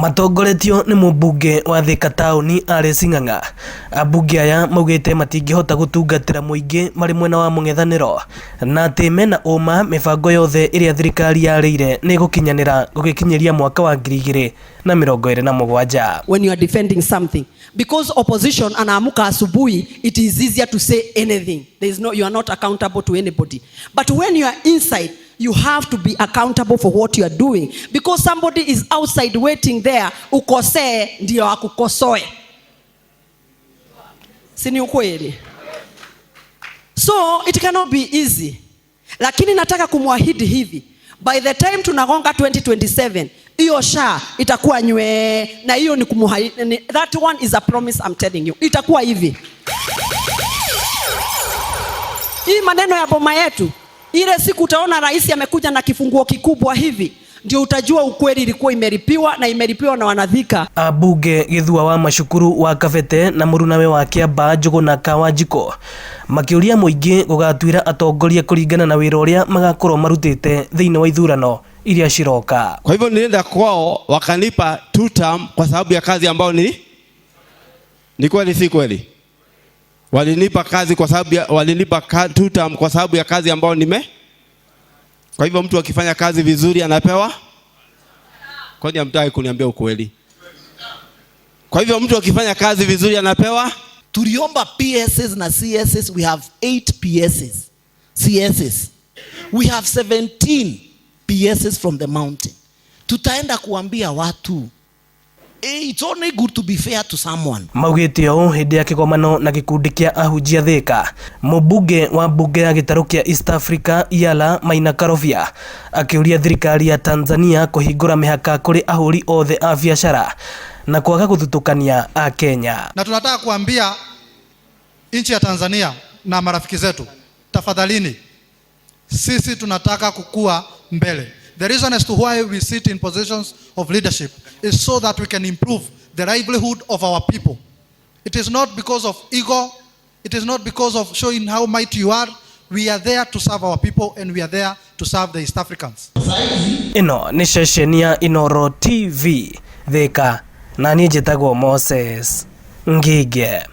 Matongoretio ni mubunge wa Thika tauni Alice Ng'ang'a. Abunge aya maugite matingihota gutungatira muingi mari mwena wa mung'ethaniro na ati mena uma mibango yothe iria thirikari yarire ni gukinyanira gugikinyiria mwaka wa 2027. When you are defending something, because opposition anaamuka asubuhi, it is easier to say anything. You are not accountable to anybody. But when you are inside, you have to be accountable for what you are doing, because somebody is outside waiting there. Ukosee ndio akukosoe. Si ni ukweli? So it cannot be easy. Lakini nataka kumwahidi hivi, by the time tunagonga 2027, hiyo SHA itakuwa nywe, na hiyo ni kumuhaidi. That one is a promise, I'm telling you. Itakuwa hivi. Hii maneno ya boma yetu, ile siku utaona rais amekuja na kifunguo kikubwa hivi, ndio utajua ukweli ilikuwa imeripiwa, na imeripiwa na wanathika. Abunge Githua wa Mashukuru wa Kabete na murunawe wa Kiamba Njuguna Kawanjiko makiuria muingi gugatwira atongoria kuringana na wira uria magakorwo marutite thiini wa ithurano iria ciroka. Kwa hivyo nilienda kwao wakanipa 2 term kwa sababu ya kazi ambayo ni kweli si kweli? Walinipa kazi kwa sababu walinipa 2 term kwa sababu ya kazi ambayo Kwa hivyo mtu akifanya kazi vizuri anapewa? Kwani hamtaki kuniambia ukweli? Kwa hivyo mtu akifanya kazi vizuri anapewa? Tuliomba PSs na CSs, we have 8 PSs, CSs. We have 17 PSs from the mountain. Tutaenda kuambia watu, it's only good to be fair to someone. Maugite o hindi ya kigomano na gikundi kia ahunjia Thika, mubunge wa bunge ya gitaru kia East Africa Yala Maina Karovia akiuria thirikari ya Tanzania kuhingura mihaka kuri ahuri othe a biashara na kwaga guthutukania a Kenya. Na tunataka kuambia nchi ya Tanzania na marafiki zetu, tafadhalini, sisi tunataka kukua mbele. The reason as to why we sit in positions of leadership is so that we can improve the livelihood of our people. It is not because of ego. It is not because of showing how mighty you are. We are there to serve our people, and we are there to serve the East Africans. Ino ni ceceni ya Inooro TV Thika, na niĩ njĩtagwo Moses Ngige.